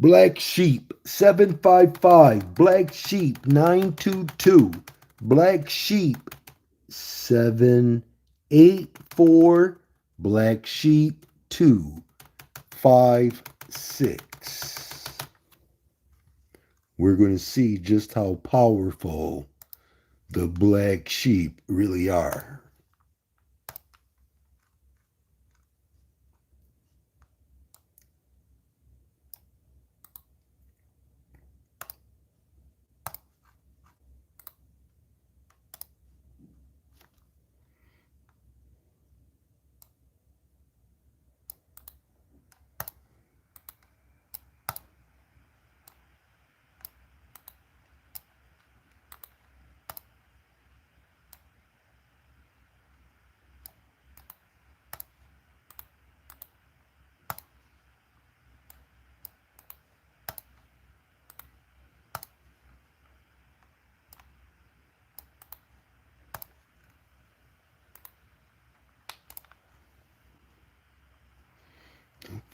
Black Sheep 755, Black Sheep 922, Black Sheep 784, Black Sheep 256. We're going to see just how powerful the black sheep really are.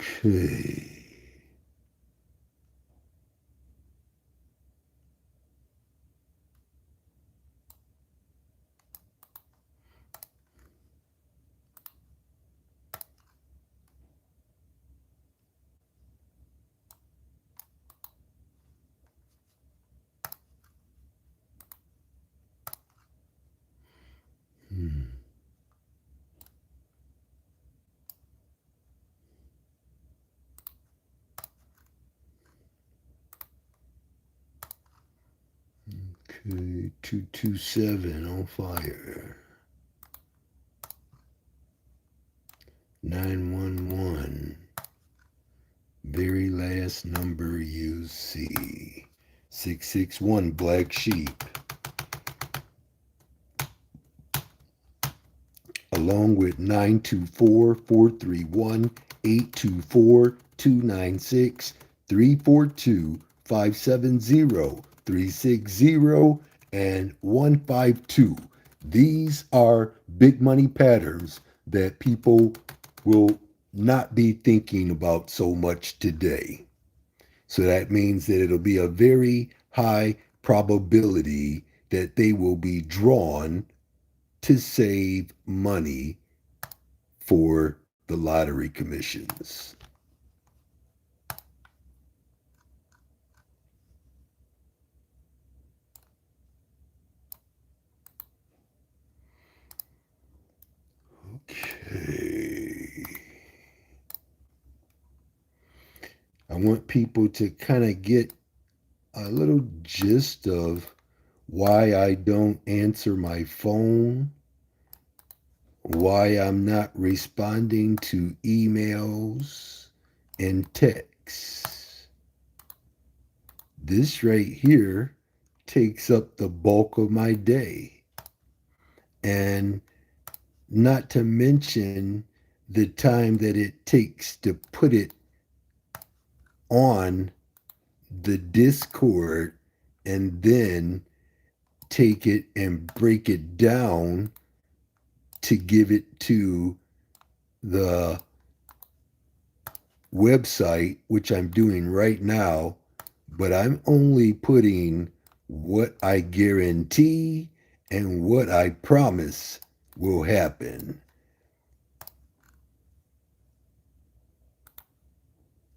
Okay. Hmm. Okay, 227 on fire. 911. Very last number you see. 661 Black Sheep. Along with 924-431-824-296-342-570-360 and 152. These are big money patterns that people will not be thinking about so much today. So that means that it'll be a very high probability that they will be drawn to save money for the lottery commissions. Okay. I want people to kind of get a little gist of why I don't answer my phone, why I'm not responding to emails and texts. This right here takes up the bulk of my day. And not to mention the time that it takes to put it on the Discord and then take it and break it down to give it to the website, which I'm doing right now, but I'm only putting what I guarantee and what I promise will happen.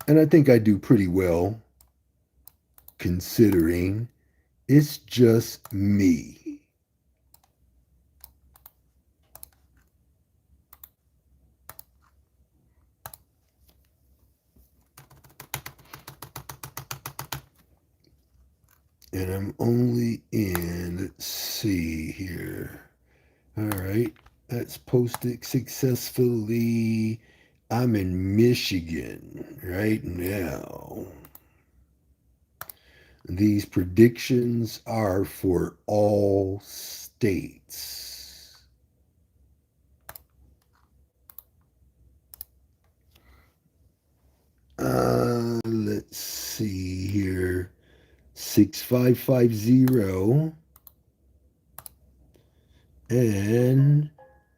And I think I do pretty well considering it's just me. And I'm only in, let's see here. All right, that's posted successfully. I'm in Michigan right now. These predictions are for all states. Let's see here. 6550 and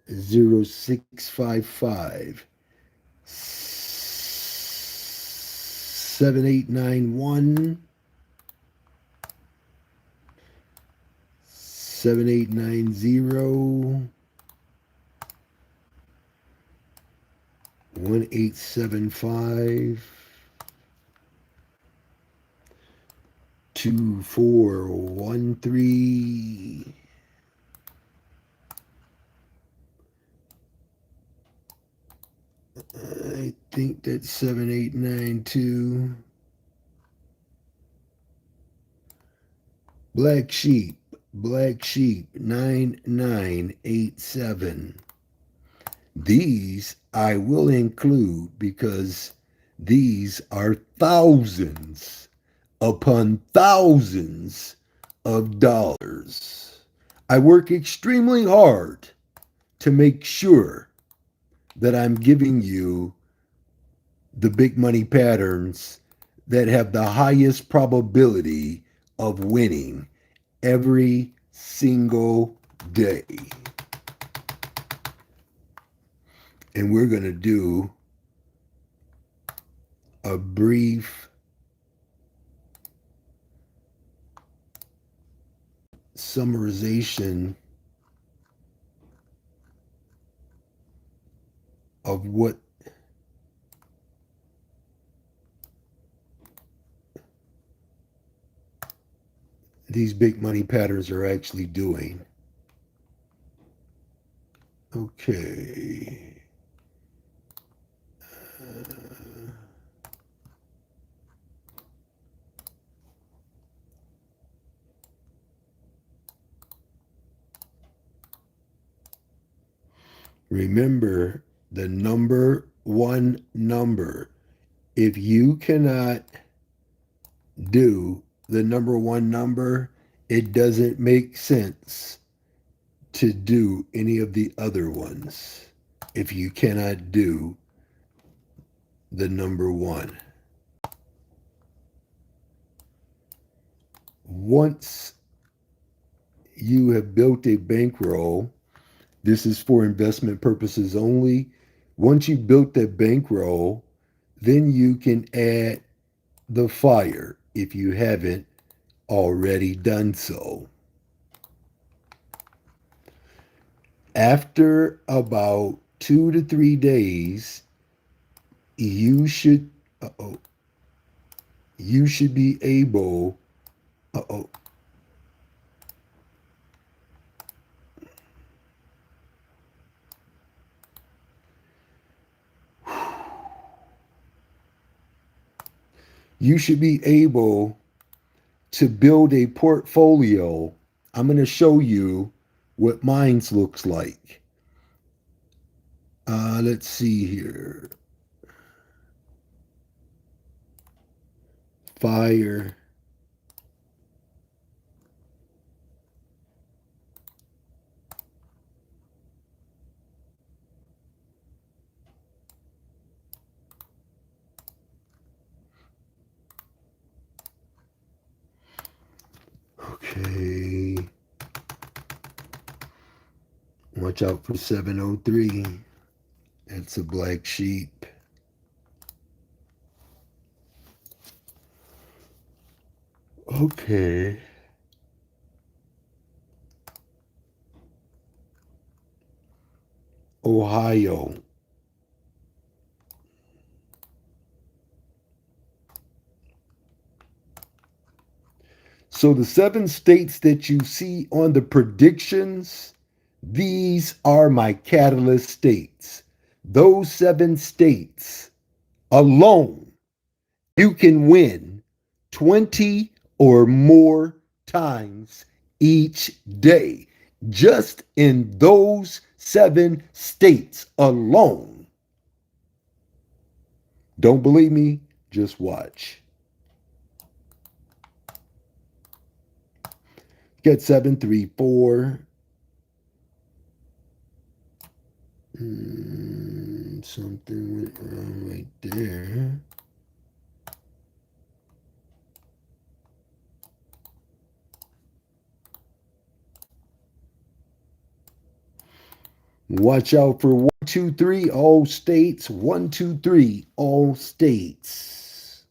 0655. 7891, 7890, 1875, 2413, I think that's 7892. Black Sheep 9987. These I will include because these are thousands upon thousands of dollars. I work extremely hard to make sure that I'm giving you the big money patterns that have the highest probability of winning every single day. And we're going to do a brief summarization of what these big money patterns are actually doing. Okay. Remember the number one number. If you cannot do the number one number, it doesn't make sense to do any of the other ones if you cannot do the number one. Once you have built a bankroll, this is for investment purposes only. Once you built that bankroll, then you can add the fire if you haven't already done so. After about 2 to 3 days, you should you should be able you should be able to build a portfolio. I'm going to show you what mine looks like. Let's see here. Fire. Okay. Watch out for 703. That's a black sheep. Okay. Ohio. So the 7 states that you see on the predictions, these are my catalyst states. Those 7 states alone, you can win 20 or more times each day. Just in those 7 states alone. Don't believe me? Just watch. Get 734. Something went wrong right there. Watch out for 123 all states. 123 all states.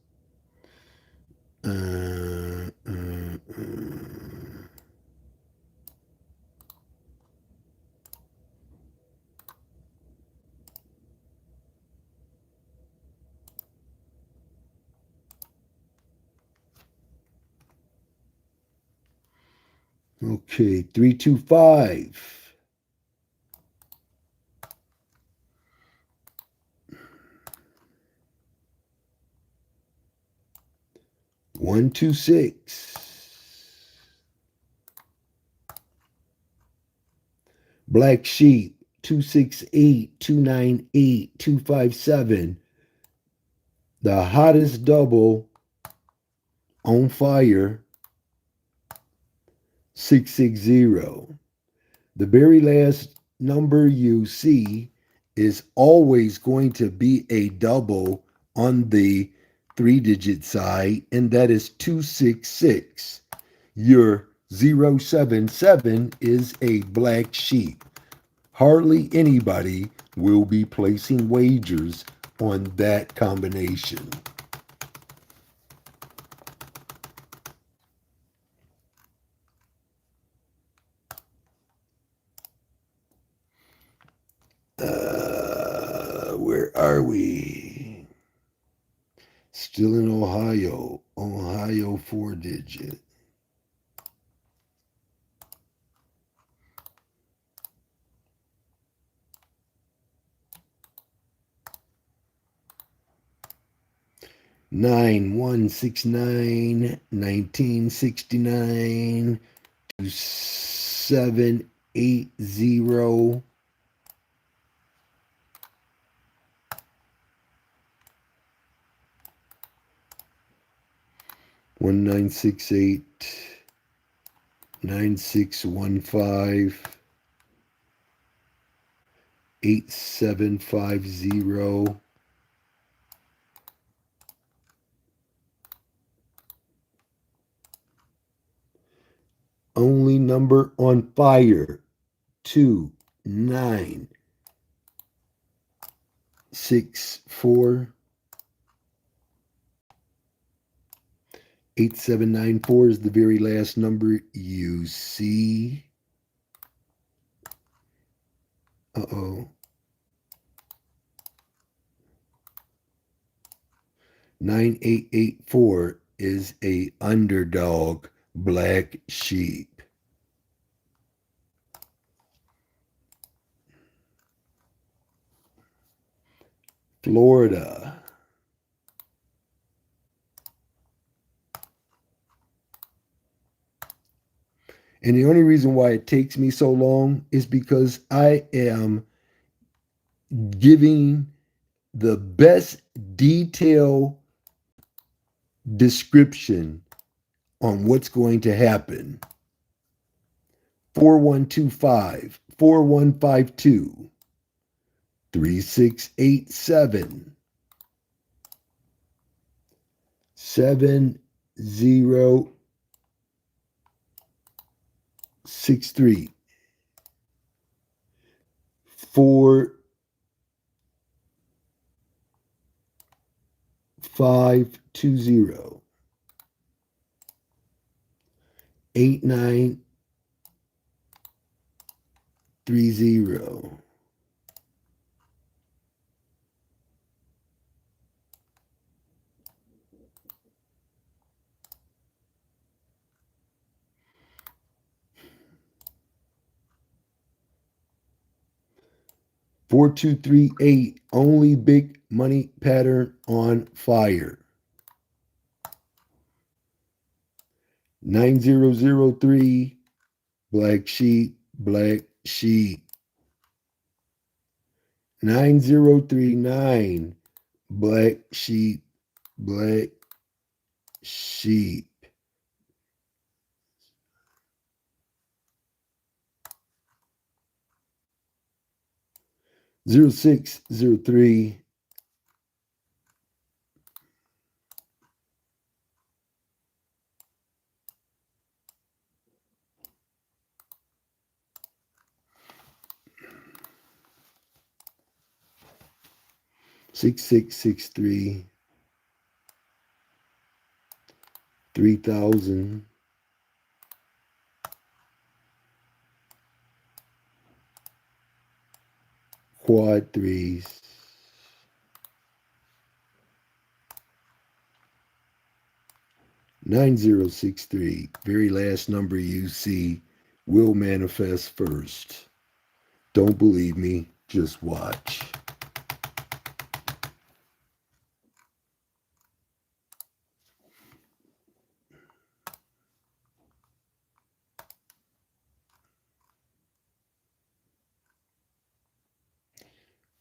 Okay, 325. 126. Black Sheep 268, 298, 257. The hottest double on fire 660. The very last number you see is always going to be a double on the 3-digit side, and that is 266. Your 077 is a black sheep. Hardly anybody will be placing wagers on that combination. Where are we? Still in Ohio. Ohio 4-digit. Nine one 1969 to 780. 1968 9615 8750. Only number on fire 2964. 8794 is the very last number you see. Uh-oh. 9884 is a underdog black sheep. Florida. And the only reason why it takes me so long is because I am giving the best detail description on what's going to happen. 4125, 4152, 3687, 7063, 4520, 8930. 4238, only big money pattern on fire. 9003, black sheep, black sheep. 9039, black sheep, black sheep. 0603, 6663, 3000, quad threes. 9063, very last number you see will manifest first. Don't believe me, just watch.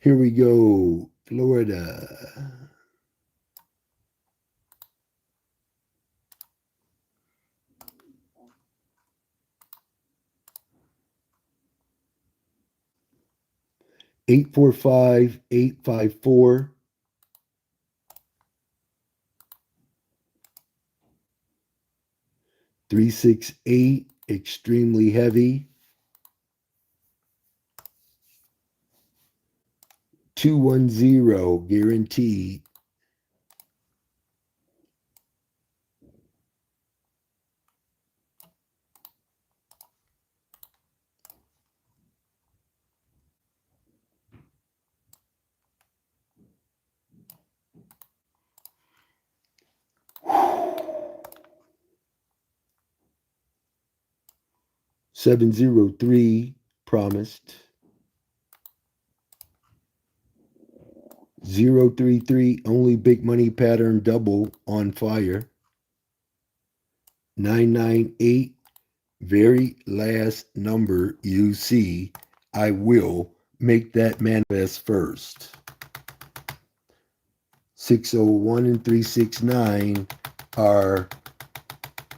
Here we go, Florida. 845-854. 368, extremely heavy. 210, guaranteed. 703, promised. 033, only big money pattern double on fire. 998, very last number you see, I will make that manifest first. 601 and 369 are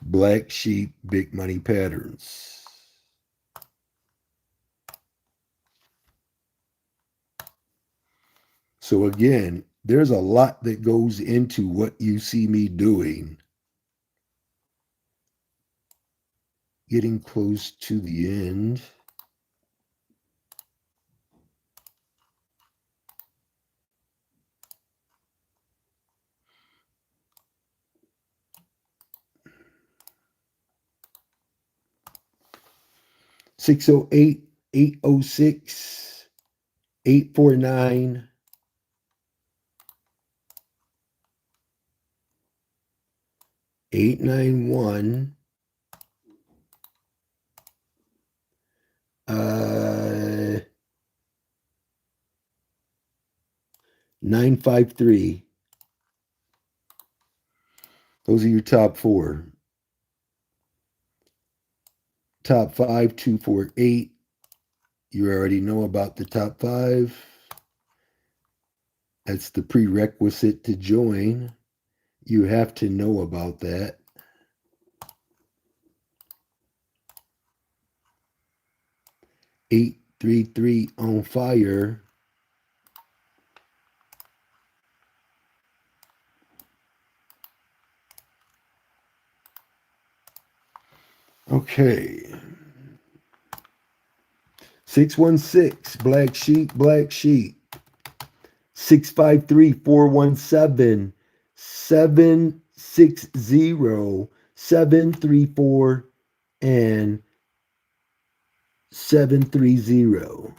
black sheep big money patterns. So again, there's a lot that goes into what you see me doing. Getting close to the end. $608, $806, $849, $891, 953. Those are your top four. Top five, 248. You already know about the top five. That's the prerequisite to join. You have to know about that. 833 on fire. Okay. 616, black sheep, black sheep. 653-417, 760, 734, and 730.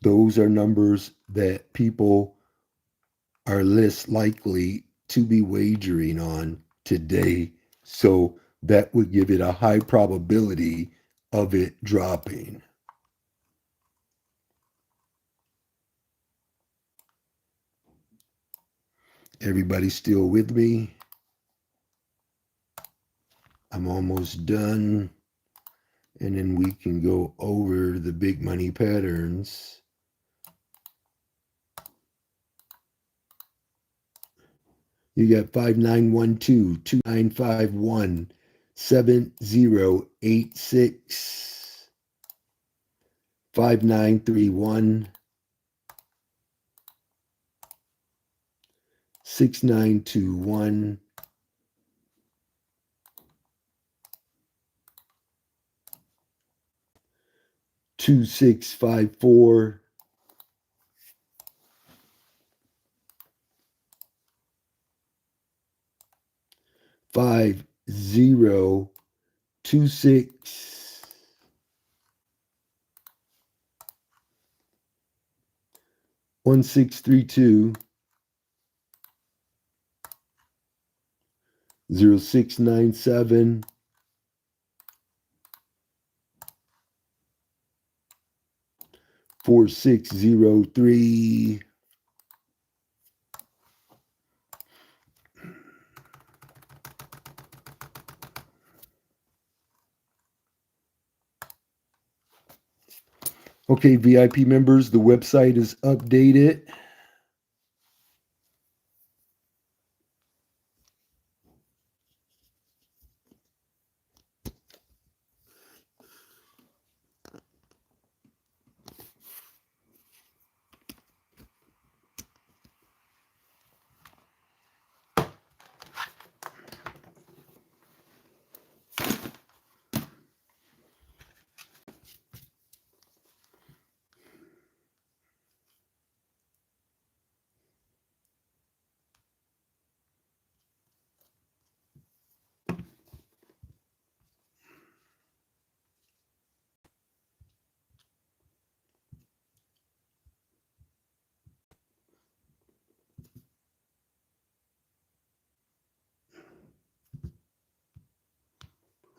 Those are numbers that people are less likely to be wagering on today. So that would give it a high probability of it dropping. Everybody still with me? I'm almost done. And then we can go over the big money patterns. You got 5912, 2951, 7086, 5931, 6921, 2654, 5026, 1632, 0697, 4603, okay, VIP members, the website is updated.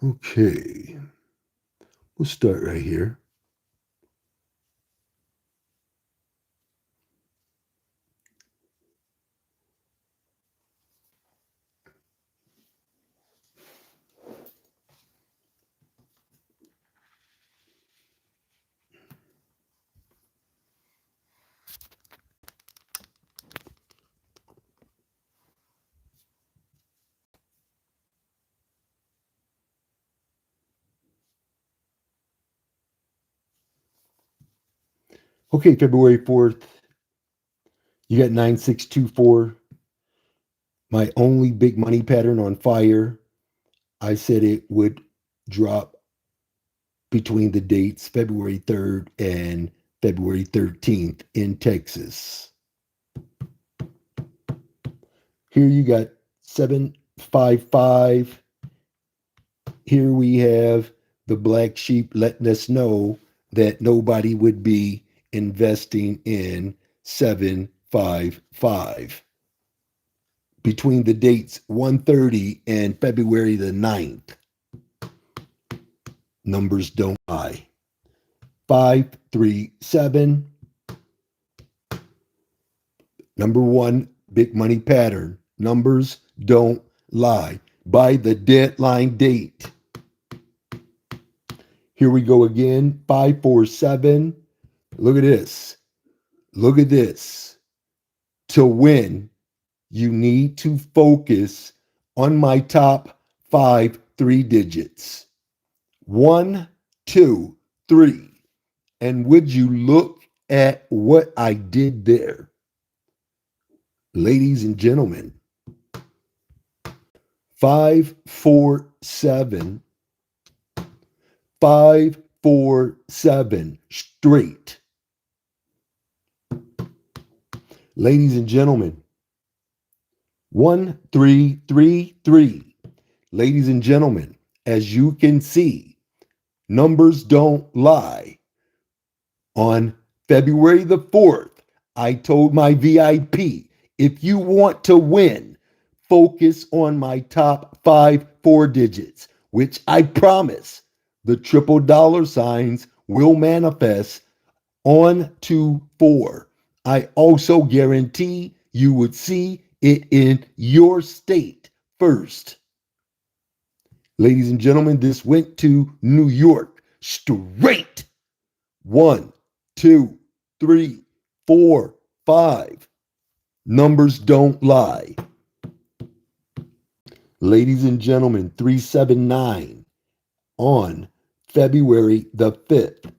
Okay, we'll start right here. Okay, February 4th, you got 9624. My only big money pattern on fire. I said it would drop between the dates February 3rd and February 13th in Texas. Here you got 755. Here we have the black sheep letting us know that nobody would be investing in 755 between the dates 130 and February the 9th. Numbers don't lie. 537, number one big money pattern. Numbers don't lie. By the deadline date. Here we go again. 547. Look at this. Look at this. To win, you need to focus on my top 5 3 digits. 1, 2, 3. And would you look at what I did there? Ladies and gentlemen, 547, 547 straight. Ladies and gentlemen, 1333. Ladies and gentlemen, as you can see, numbers don't lie. On February the 4th, I told my VIP, if you want to win, focus on my top 5 4 digits, which I promise the triple dollar signs will manifest on to 4. I also guarantee you would see it in your state first. Ladies and gentlemen, this went to New York straight. 1, 2, 3, 4, 5. Numbers don't lie. Ladies and gentlemen, 379 on February the 5th.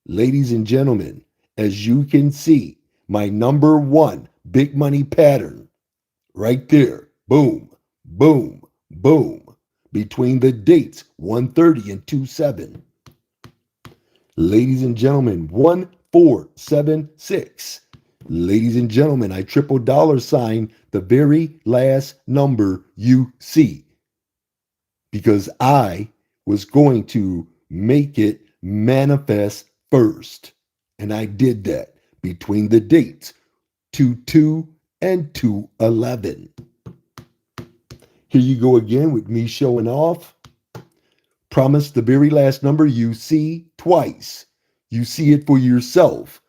Ladies and gentlemen, as you can see, my number one big money pattern right there. Boom, boom, boom. Between the dates 130 and 27. Ladies and gentlemen, 1476. Ladies and gentlemen, I triple dollar sign the very last number you see because I was going to make it manifest first. And I did that between the dates 22 and 211. Here you go again with me showing off. Promise the very last number you see twice. You see it for yourself.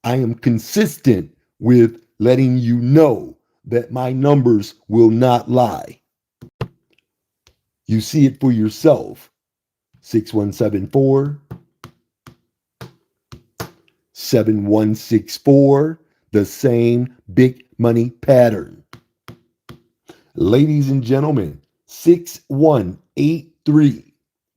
I am consistent with letting you know that my numbers will not lie. You see it for yourself. 6174, 7164, the same big money pattern. Ladies and gentlemen, 6183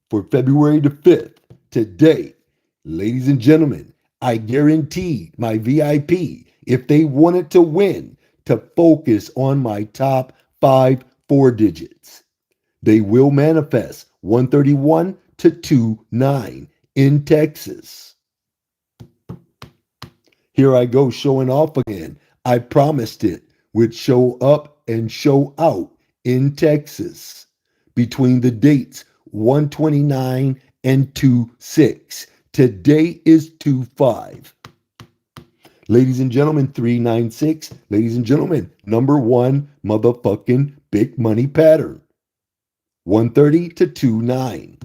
for February the 5th. Today, ladies and gentlemen, I guaranteed my VIP, if they wanted to win, to focus on my top 4 digits. They will manifest 131 to 29 in Texas. Here I go showing off again. I promised it would show up and show out in Texas between the dates 129 and 26. Today is 25. Ladies and gentlemen, 396. Ladies and gentlemen, number one motherfucking big money pattern. 130 to 29.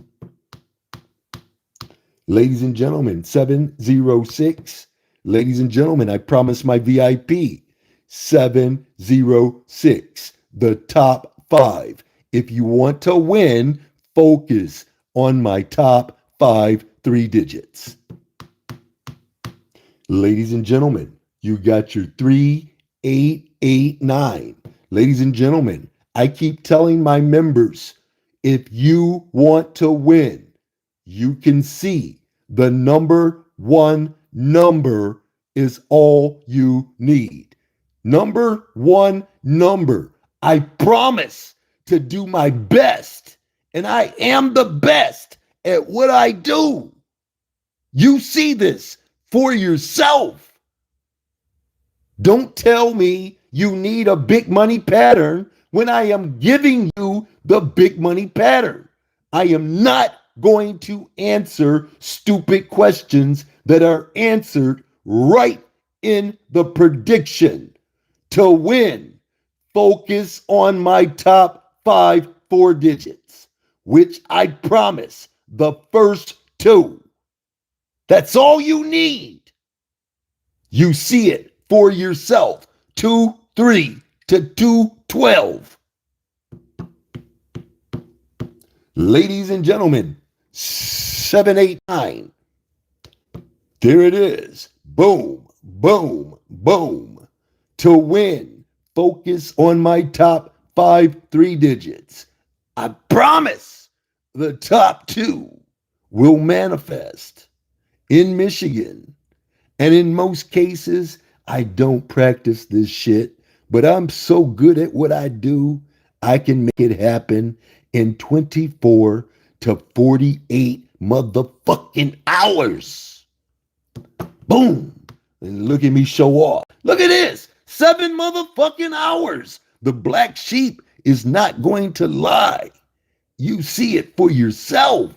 Ladies and gentlemen, 706. Ladies and gentlemen, I promised my VIP 706, the top 5. If you want to win, focus on my top 3 digits. Ladies and gentlemen, you got your 3889. Ladies and gentlemen, I keep telling my members, if you want to win, you can see the number 1 number is all you need. Number 1 number. I promise to do my best, and I am the best at what I do. You see this for yourself. Don't tell me you need a big money pattern when I am giving you the big money pattern. I am not going to answer stupid questions that are answered right in the prediction. To win, focus on my top 4 digits, which I promise the first 2. That's all you need. You see it for yourself. 23 to 212. Ladies and gentlemen, 789. There it is. Boom, boom, boom. To win, focus on my top 3 digits. I promise the top 2 will manifest in Michigan. And in most cases, I don't practice this shit, but I'm so good at what I do, I can make it happen in 24 to 48 motherfucking hours. Boom. And look at me show off. Look at this. 7 motherfucking hours. The black sheep is not going to lie. You see it for yourself.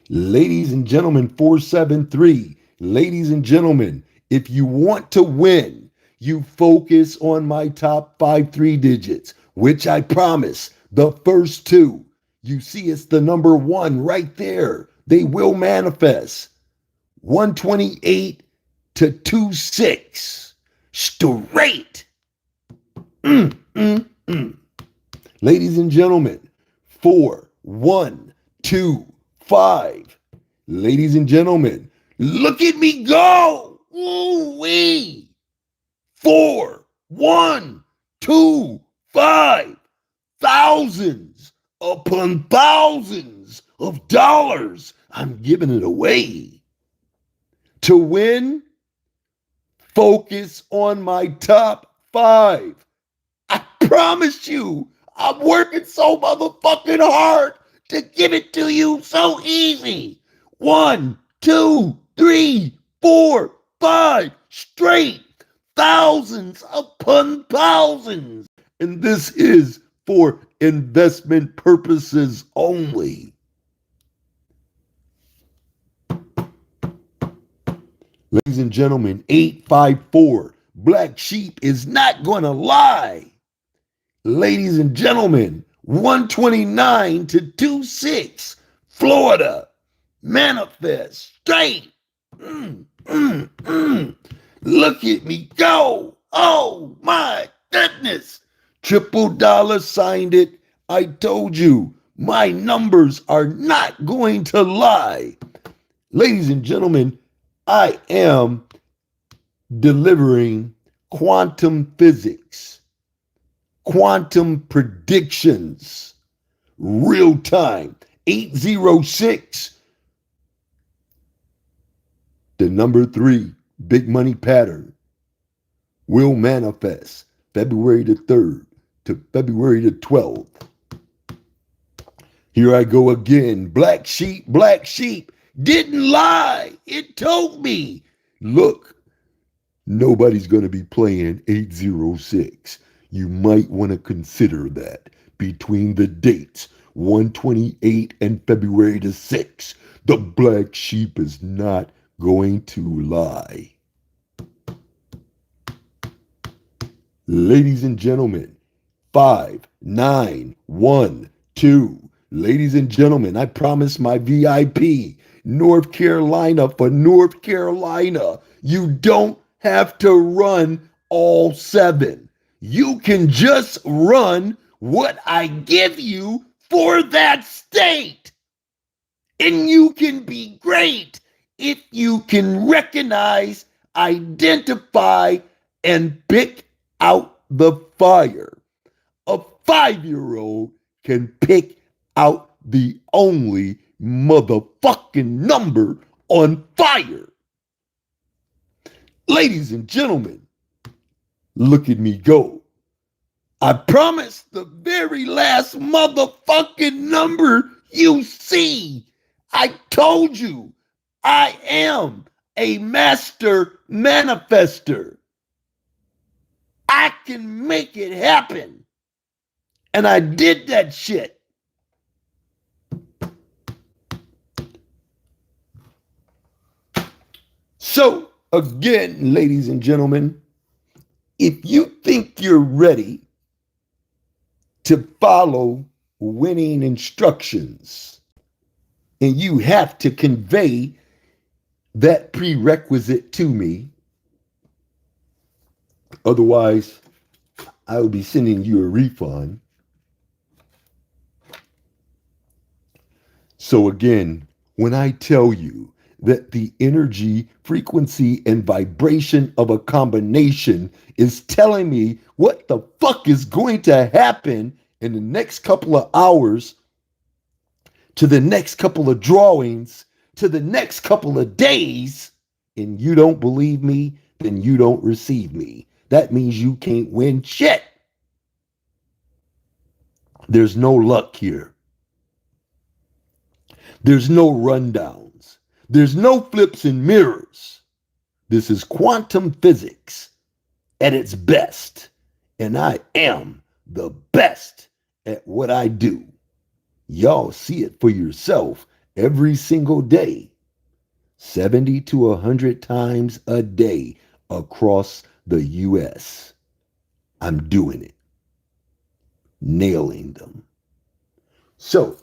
Ladies and gentlemen, 473. Ladies and gentlemen, if you want to win, you focus on my top 3 digits, which I promise the first 2. You see it's the number 1 right there. They will manifest. 128 to 26. Straight. Ladies and gentlemen, 4, 1, 2, 5. Ladies and gentlemen, look at me go. Ooh-wee. 4, 1, 2, 5. Thousands upon thousands of dollars. I'm giving it away. To win, focus on my top 5. I promise you, I'm working so motherfucking hard to give it to you so easy. 1, 2, 3, 4, 5 straight. Thousands upon thousands. And this is for investment purposes only. Ladies and gentlemen, 854. Black sheep is not going to lie. Ladies and gentlemen, 129 to 26, Florida, manifest straight. Mm, mm, mm. Look at me go. Oh my goodness. Triple dollar signed it. I told you, my numbers are not going to lie. Ladies and gentlemen, I am delivering quantum physics, quantum predictions, real time. 806, the number 3 big money pattern will manifest February the 3rd to February the 12th. Here I go again. Black sheep didn't lie. It told me. Look, nobody's going to be playing 806. You might want to consider that between the dates 128 and February the 6th. The black sheep is not going to lie. Ladies and gentlemen, 5912. Ladies and gentlemen, I promise my VIP, North Carolina for North Carolina. You don't have to run all 7. You can just run what I give you for that state. And you can be great if you can recognize, identify, and pick out the fire. A 5-year-old can pick out the only motherfucking number on fire. Ladies and gentlemen, look at me go. I promise the very last motherfucking number you see. I told you I am a master manifester. I can make it happen. And I did that shit. So, again, ladies and gentlemen, if you think you're ready to follow winning instructions, and you have to convey that prerequisite to me, otherwise I will be sending you a refund. So again, when I tell you that the energy, frequency, and vibration of a combination is telling me what the fuck is going to happen in the next couple of hours, to the next couple of drawings, to the next couple of days, and you don't believe me, then you don't receive me. That means you can't win shit. There's no luck here. There's no rundowns. There's no flips and mirrors. This is quantum physics at its best. And I am the best at what I do. Y'all see it for yourself every single day. 70 to 100 times a day across the U.S. I'm doing it. Nailing them. So,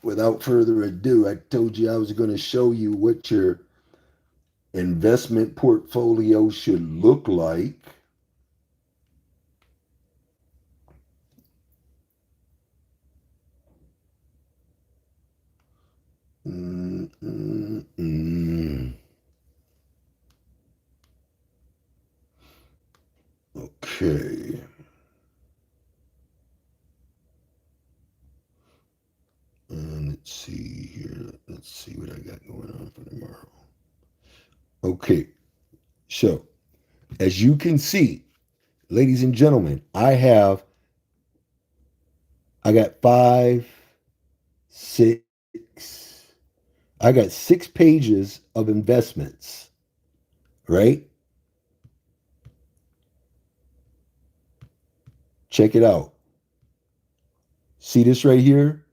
without further ado, I told you I was going to show you what your investment portfolio should look like. Okay. Let's see here. Let's see what I got going on for tomorrow. Okay. So, as you can see, ladies and gentlemen, I got 5, 6, I got 6 pages of investments, right? Check it out. See this right here?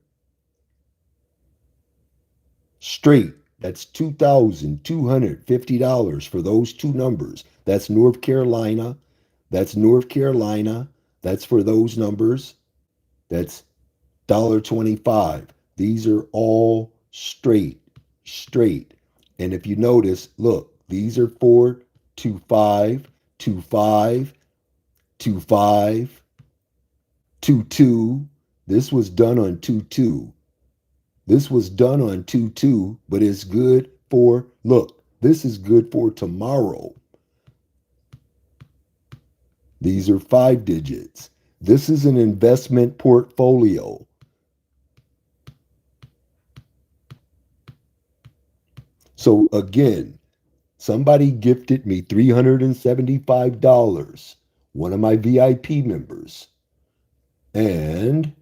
Straight. That's $2,250 for those 2 numbers. That's North Carolina. That's North Carolina. That's for those numbers. That's $1.25. These are all straight. And if you notice, look, these are for 2.5, 2.5, 2.5, 2.2. This was done on 2.2. This was done on 2.2, but it's good for, look, this is good for tomorrow. These are 5 digits. This is an investment portfolio. So again, somebody gifted me $375, one of my VIP members. And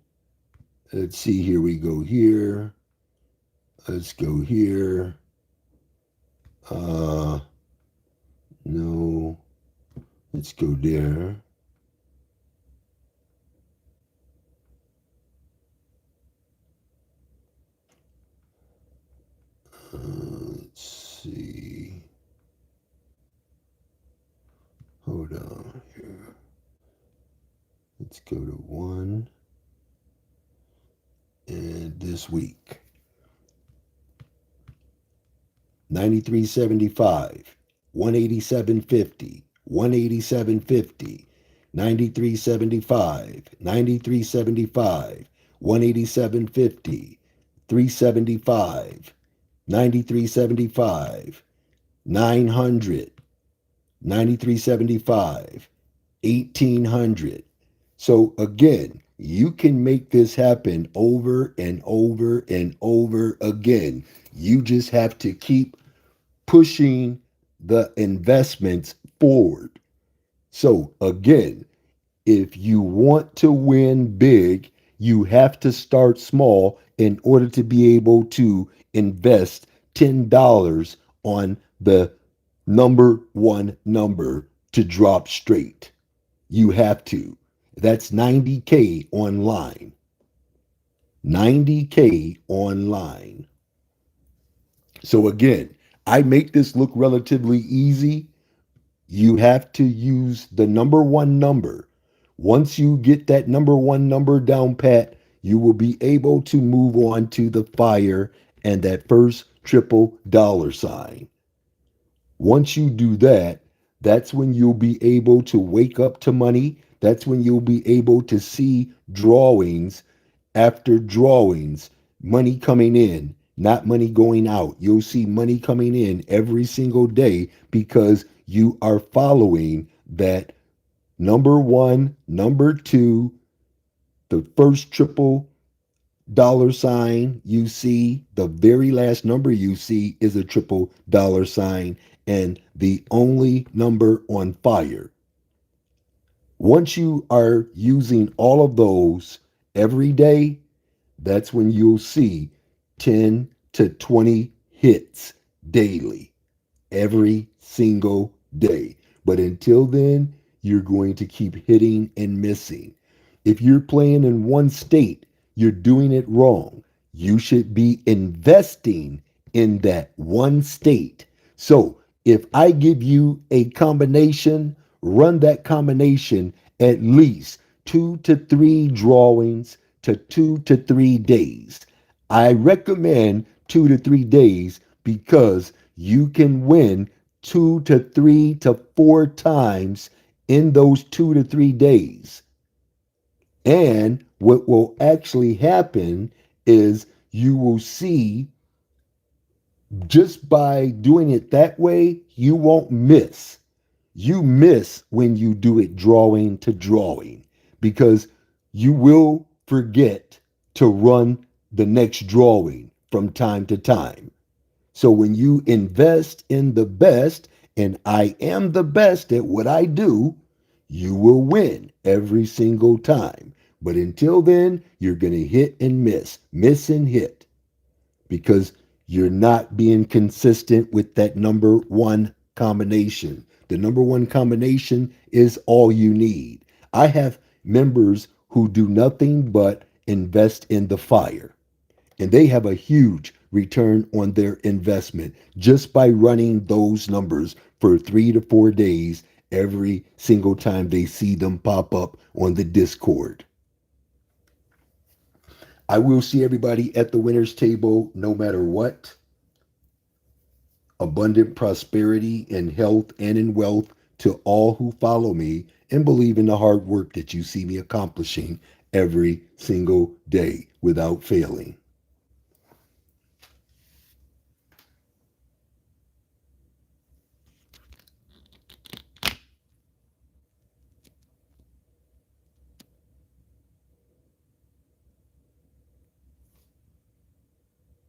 let's see, here we go here. Let's go here. No, let's go there. Let's see. Hold on here. Let's go to one. And this week, 93.75, 187.50, 187.50, 93.75, 93.75, 187.50, 375, 93.75, 900, 93.75, 1800. So again, you can make this happen over and over and over again. You just have to keep pushing the investments forward. So again, if you want to win big, you have to start small in order to be able to invest $10 on the number one number to drop straight. You have to. That's 90K online. 90K online. So again, I make this look relatively easy. You have to use the number one number. Once you get that number one number down pat, you will be able to move on to the fire and that first triple dollar sign. Once you do that, that's when you'll be able to wake up to money. That's when you'll be able to see drawings after drawings, money coming in, not money going out. You'll see money coming in every single day because you are following that number one, number two, the first triple dollar sign you see, the very last number you see is a triple dollar sign, and the only number on fire. Once you are using all of those every day, that's when you'll see 10 to 20 hits daily, every single day. But until then, you're going to keep hitting and missing. If you're playing in one state, you're doing it wrong. You should be investing in that one state. So if I give you a combination, run that combination at least 2 to 3 drawings to 2 to 3 days. I recommend 2 to 3 days because you can win 2 to 3 to 4 times in those 2 to 3 days. And what will actually happen is you will see just by doing it that way, you won't miss. You miss when you do it drawing to drawing because you will forget to run the next drawing from time to time. So when you invest in the best, and I am the best at what I do, you will win every single time. But until then, you're going to hit and miss and hit because you're not being consistent with that number one combination. The number one combination is all you need. I have members who do nothing but invest in the fire, and they have a huge return on their investment just by running those numbers for 3 to 4 days every single time they see them pop up on the Discord. I will see everybody at the winner's table no matter what. Abundant prosperity in health and in wealth to all who follow me and believe in the hard work that you see me accomplishing every single day without failing.